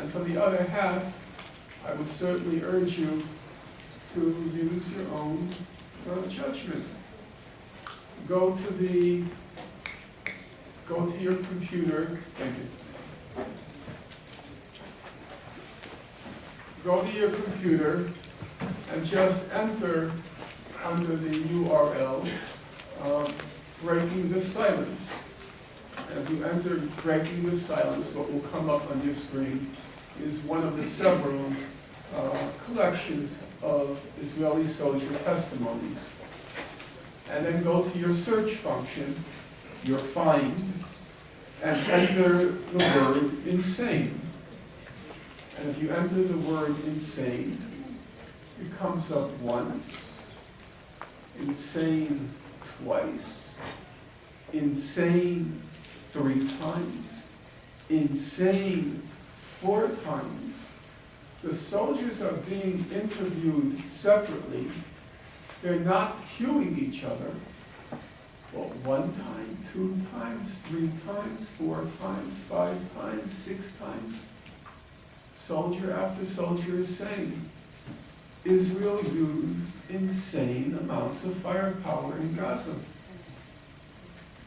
And for the other half, I would certainly urge you to use your own judgment. Go to your computer. Thank you. Go to your computer and just enter under the URL breaking the silence. And if you enter breaking the silence, what will come up on your screen is one of the several collections of Israeli soldier testimonies. And then go to your search function, your find, and enter the word insane. And if you enter the word insane, it comes up once, insane twice, insane 3 times, insane 4 times. The soldiers are being interviewed separately. They're not cueing each other. Well, 1 time, 2 times, 3 times, 4 times, 5 times, 6 times. Soldier after soldier is saying, Israel used insane amounts of firepower in Gaza.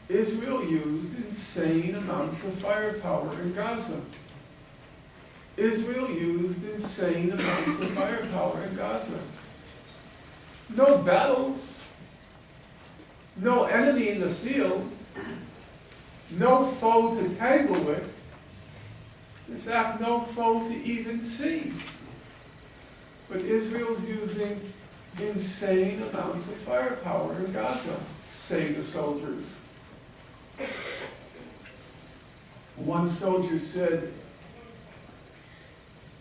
Israel used insane amounts of firepower in Gaza. Israel used insane amounts of firepower in Gaza. No battles, no enemy in the field, no foe to tangle with, in fact, no foe to even see. But Israel's using insane amounts of firepower in Gaza, say the soldiers. One soldier said,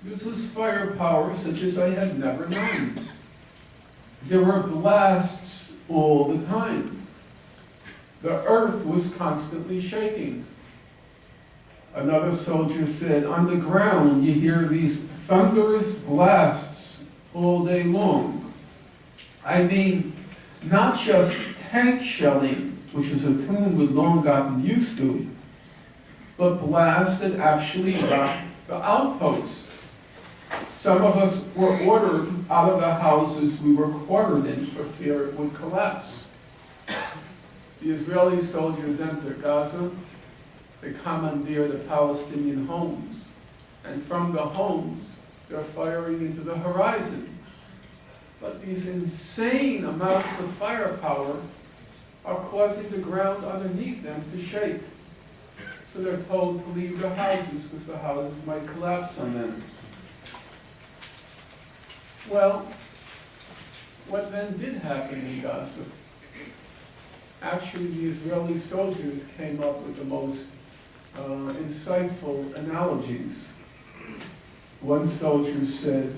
"This was firepower such as I had never known. There were blasts all the time. The earth was constantly shaking." Another soldier said, "On the ground you hear these thunderous blasts all day long. I mean, not just tank shelling, which is a tune we'd long gotten used to, but blasts that actually rocked the outposts. Some of us were ordered out of the houses we were quartered in for fear it would collapse." The Israeli soldiers enter Gaza. They commandeer the Palestinian homes. And from the homes, they're firing into the horizon. But these insane amounts of firepower are causing the ground underneath them to shake. So they're told to leave their houses because the houses might collapse on them. Well, what then did happen in Gaza? Actually, the Israeli soldiers came up with the most insightful analogies. One soldier said,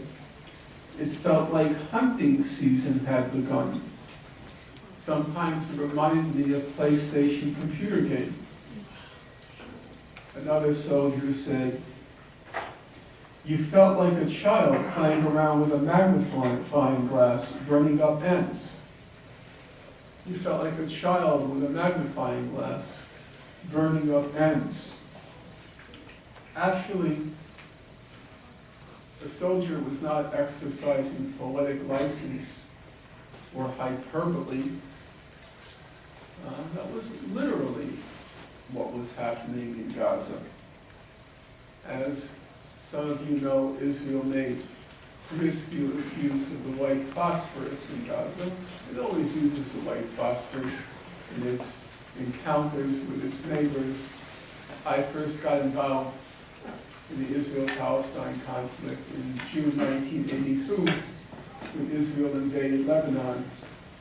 "It felt like hunting season had begun. Sometimes it reminded me of a PlayStation computer game." Another soldier said, "You felt like a child playing around with a magnifying glass, burning up ants." You felt like a child with a magnifying glass, burning up ants. Actually, the soldier was not exercising poetic license or hyperbole. That was literally what was happening in Gaza. As some of you know, Israel made promiscuous use of the white phosphorus in Gaza. It always uses the white phosphorus in its encounters with its neighbors. I first got involved in the Israel-Palestine conflict in June 1982 when Israel invaded Lebanon.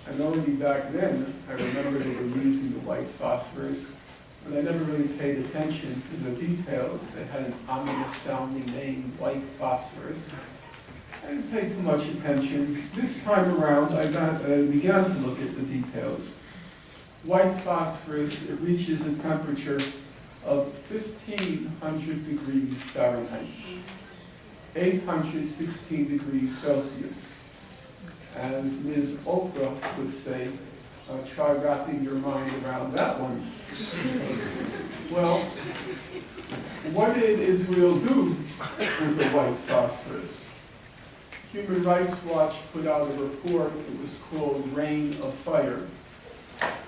And already back then, I remember they were using the white phosphorus, but I never really paid attention to the details. They had an ominous sounding name, white phosphorus. I didn't pay too much attention. This time around, I began to look at the details. White phosphorus, it reaches a temperature of 1,500 degrees Fahrenheit, 816 degrees Celsius. As Ms. Oprah would say, try wrapping your mind around that one. Well, what did Israel do with the white phosphorus? Human Rights Watch put out a report. It was called Rain of Fire.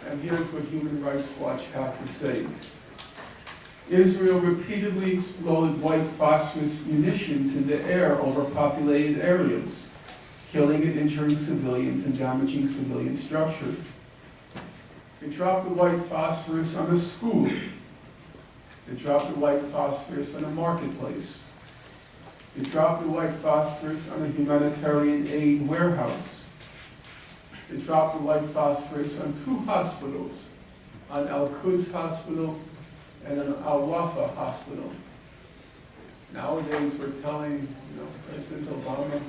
And here's what Human Rights Watch had to say. Israel repeatedly exploded white phosphorus munitions in the air over populated areas, killing and injuring civilians and damaging civilian structures. They dropped the white phosphorus on a school. They dropped the white phosphorus on a marketplace. They dropped the white phosphorus on a humanitarian aid warehouse. They dropped the white phosphorus on 2 hospitals, on Al-Quds Hospital and an Al-Wafa hospital. Nowadays, we're telling, President Obama,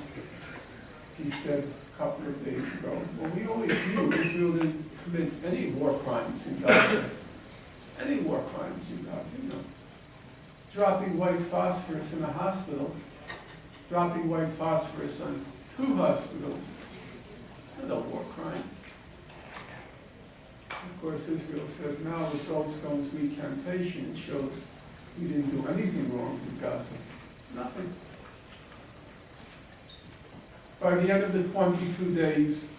he said a couple of days ago, well, we always knew Israel didn't commit any war crimes in Gaza. Any war crimes in Gaza, Dropping white phosphorus in a hospital, dropping white phosphorus on 2 hospitals, it's not a war crime. Of course, Israel said, now with Goldstone's recantation, it shows we didn't do anything wrong in Gaza. Nothing. By the end of the 22 days,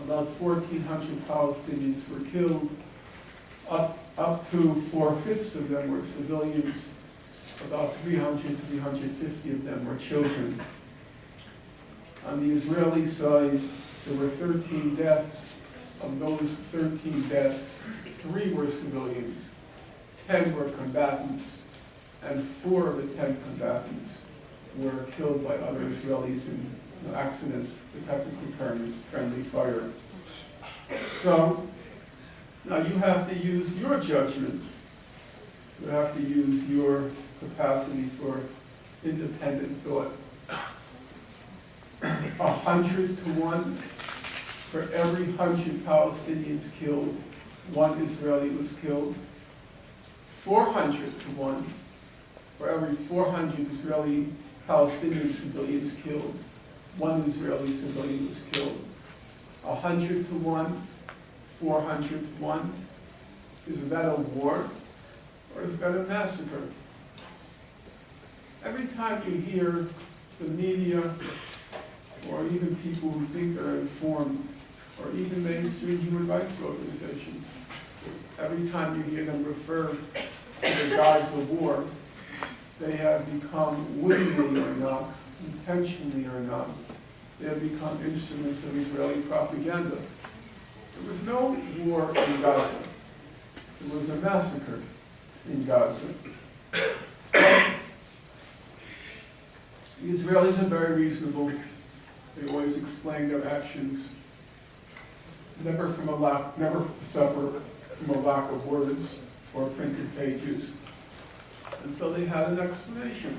about 1,400 Palestinians were killed. Up to 4/5 of them were civilians. About 300, 350 of them were children. On the Israeli side, there were 13 deaths. Of those 13 deaths, 3 were civilians, 10 were combatants, and 4 of the 10 combatants were killed by other Israelis in accidents. The technical term is friendly fire. So, now you have to use your judgment. You have to use your capacity for independent thought. 100 to 1. For every 100 Palestinians killed, 1 Israeli was killed. 400 to 1. For every 400 Israeli Palestinian civilians killed, 1 Israeli civilian was killed. 100 to 1, 400 to 1. Is that a war, or is that a massacre? Every time you hear the media, or even people who think they're informed, or even mainstream human rights organizations, every time you hear them refer to the Gaza war, they have become, wittingly or not, intentionally or not, they have become instruments of Israeli propaganda. There was no war in Gaza. There was a massacre in Gaza. The Israelis are very reasonable. They always explain their actions, never suffer from a lack of words or printed pages. And so they had an explanation.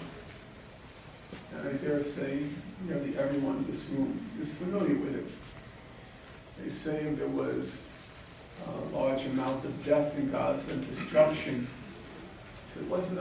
And I dare say nearly everyone in this room is familiar with it. They say there was a large amount of death in Gaza and destruction. So it wasn't